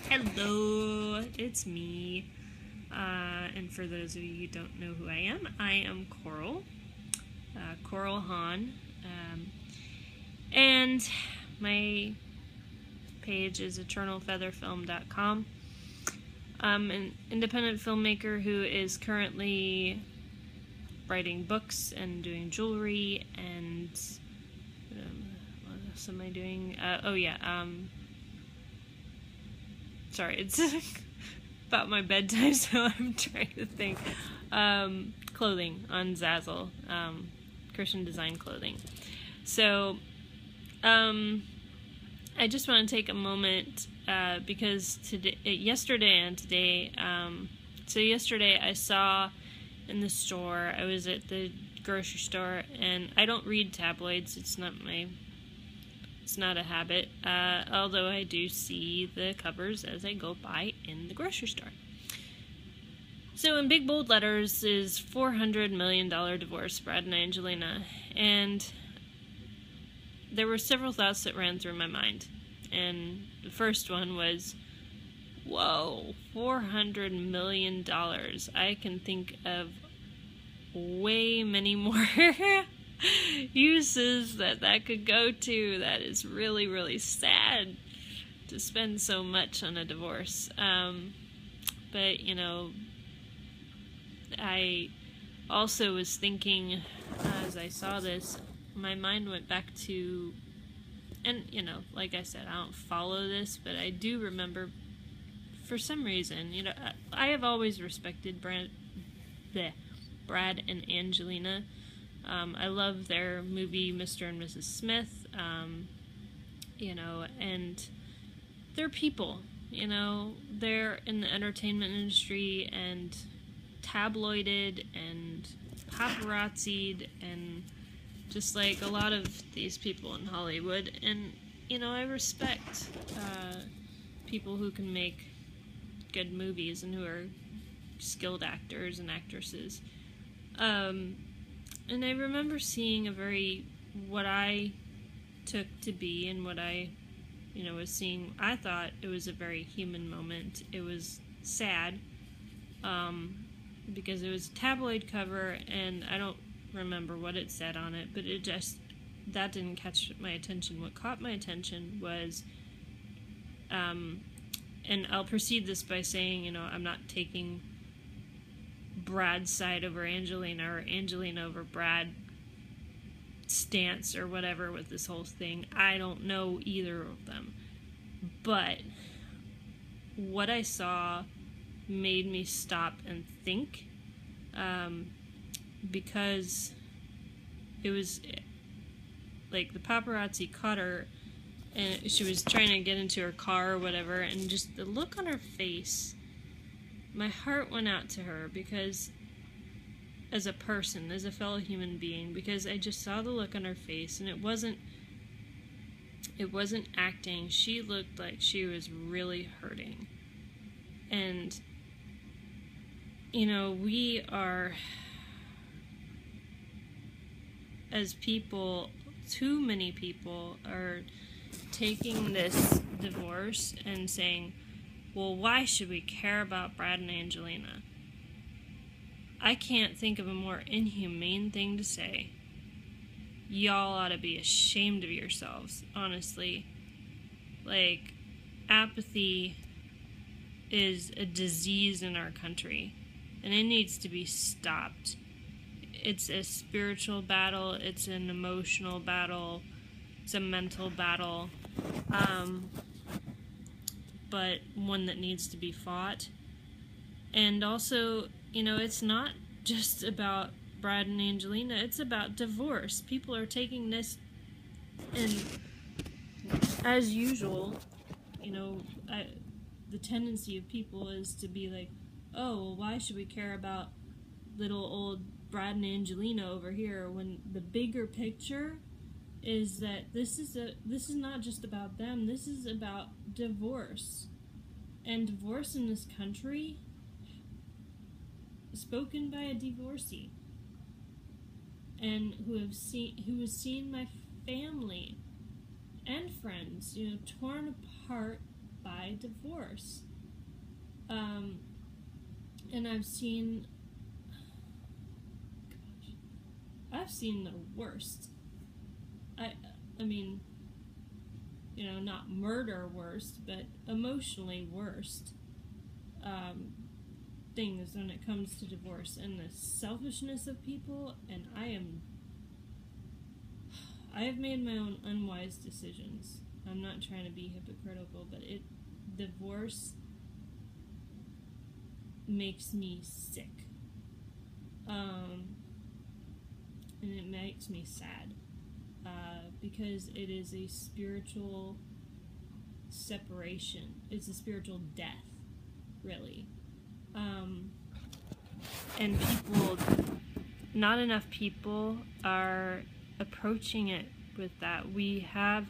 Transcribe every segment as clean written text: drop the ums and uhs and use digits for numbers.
Hello, it's me. And for those of you who don't know who I am Coral, Coral Hahn. And my page is eternalfeatherfilm.com. I'm an independent filmmaker who is currently writing books and doing jewelry and what else am I doing? Sorry, it's about my bedtime, so I'm trying to think. Clothing on Zazzle, Christian design clothing. So, I just want to take a moment because yesterday and today. So yesterday I saw in the store. I was at the grocery store, and I don't read tabloids. It's not a habit. Although I do see the covers as I go by in the grocery store. So in big bold letters is $400 million divorce, Brad and Angelina, and there were several thoughts that ran through my mind. And the first one was, whoa, $400 million. I can think of way many more uses that could go to. That is really, really sad to spend so much on a divorce. But, you know, I also was thinking, as I saw this, my mind went back to, and, you know, like I said, I don't follow this, but I do remember, for some reason, you know, I have always respected Brad and Angelina. I love their movie Mr. and Mrs. Smith, you know, and they're people, you know, they're in the entertainment industry and tabloided and paparazzi'd and just like a lot of these people in Hollywood. And, you know, I respect people who can make good movies and who are skilled actors and actresses. And I remember seeing what I took to be and what I, you know, was seeing. I thought it was a very human moment. It was sad, because it was a tabloid cover, and I don't remember what it said on it, but that didn't catch my attention. What caught my attention was, and I'll precede this by saying, you know, I'm not taking Brad's side over Angelina or Angelina over Brad stance or whatever with this whole thing. I don't know either of them. But what I saw made me stop and think, because it was like the paparazzi caught her and she was trying to get into her car or whatever, and just the look on her face, my heart went out to her, because as a person, as a fellow human being, because I just saw the look on her face, and it wasn't acting. She looked like she was really hurting. And, you know, we are, as people, too many people are taking this divorce and saying, well, why should we care about Brad and Angelina? I can't think of a more inhumane thing to say. Y'all ought to be ashamed of yourselves, honestly. Like, apathy is a disease in our country, and it needs to be stopped. It's a spiritual battle, it's an emotional battle, it's a mental battle, but one that needs to be fought. And also, you know, it's not just about Brad and Angelina, it's about divorce. People are taking this, and as usual, you know, the tendency of people is to be like, oh, well, why should we care about little old Brad and Angelina over here, when the bigger picture is that this is not just about them, this is about divorce. And divorce in this country, spoken by a divorcee, and who has seen my family and friends, you know, torn apart by divorce. And I've seen the worst. I mean, not murder worst, but emotionally worst things when it comes to divorce, and the selfishness of people. And I have made my own unwise decisions. I'm not trying to be hypocritical, but divorce makes me sick. And it makes me sad. Because it is a spiritual separation. It's a spiritual death, really. And not enough people are approaching it with that. We have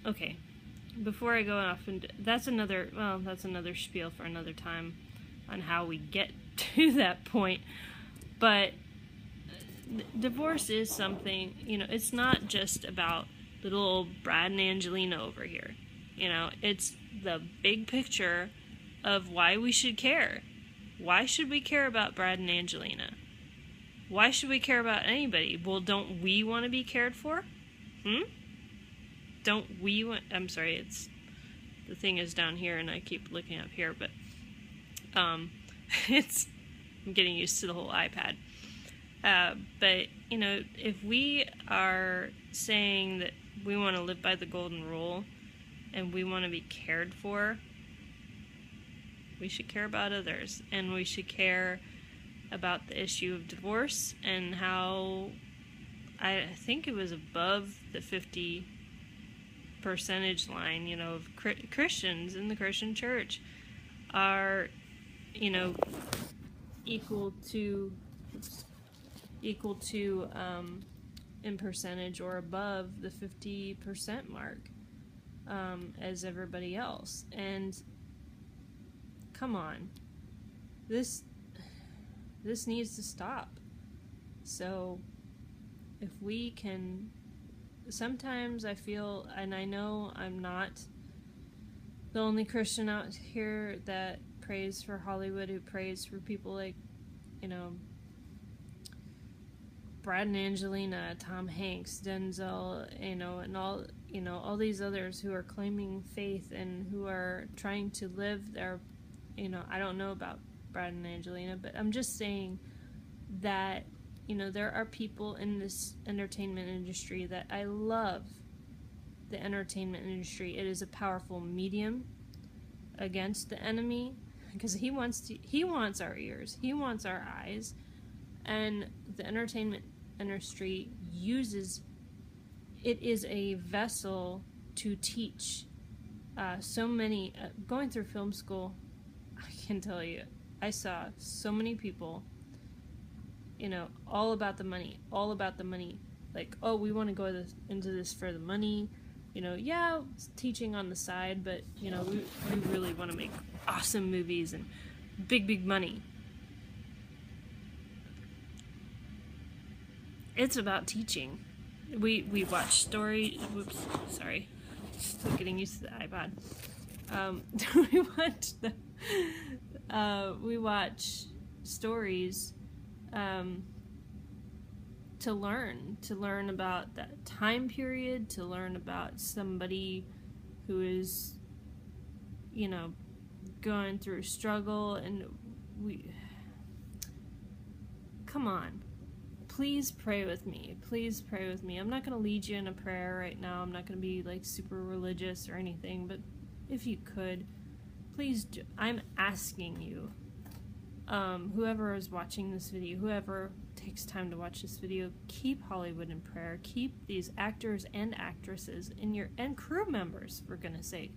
okay, before I go off, and that's another spiel for another time on how we get to that point. But divorce is something, it's not just about little old Brad and Angelina over here. It's the big picture of why we should care. Why should we care about Brad and Angelina? Why should we care about anybody? Well, don't we want to be cared for? Don't we want... I'm sorry, the thing is down here and I keep looking up here, but I'm getting used to the whole iPad. But, if we are saying that we want to live by the golden rule and we want to be cared for, we should care about others, and we should care about the issue of divorce and how I think it was above the 50 percentage line, of Christians in the Christian church are, equal to in percentage or above the 50% mark as everybody else. And come on, this needs to stop. So if we can, sometimes I feel, and I know I'm not the only Christian out here that prays for Hollywood, who prays for people like, Brad and Angelina, Tom Hanks, Denzel, and all these others who are claiming faith and who are trying to live their, I don't know about Brad and Angelina, but I'm just saying that, there are people in this entertainment industry that I love. The entertainment industry, it is a powerful medium against the enemy, because he wants our ears, he wants our eyes, and the entertainment industry uses it is a vessel to teach so many. Going through film school, I can tell you, I saw so many people, all about the money, like, oh, we want to go into this for the money, yeah, it's teaching on the side, but we really want to make awesome movies and big money. It's about teaching. We watch story. Whoops, sorry. Still getting used to the iPod. We watch stories to learn about that time period, to learn about somebody who is, going through struggle, and come on. Please pray with me. Please pray with me. I'm not going to lead you in a prayer right now. I'm not going to be like super religious or anything, but if you could, please do. I'm asking you, whoever is watching this video, whoever takes time to watch this video, keep Hollywood in prayer. Keep these actors and actresses and crew members, for goodness sake,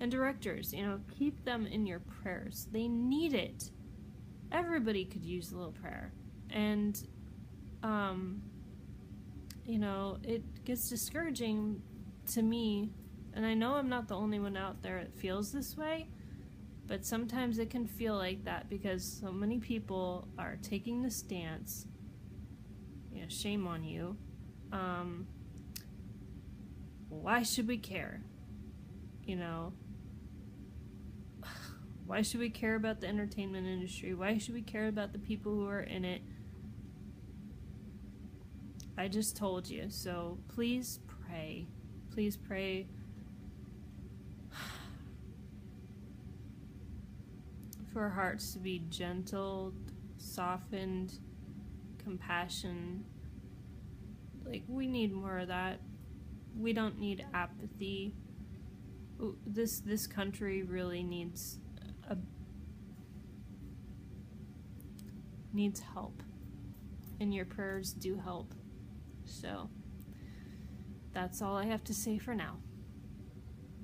and directors, keep them in your prayers. They need it. Everybody could use a little prayer. And it gets discouraging to me, and I know I'm not the only one out there that feels this way, but sometimes it can feel like that because so many people are taking the stance, shame on you, why should we care? You know, why should we care about the entertainment industry? Why should we care about the people who are in it? I just told you. So please pray. Please pray for our hearts to be gentle, softened, compassion. Like, we need more of that. We don't need apathy. This country really needs help, and your prayers do help. So that's all I have to say for now.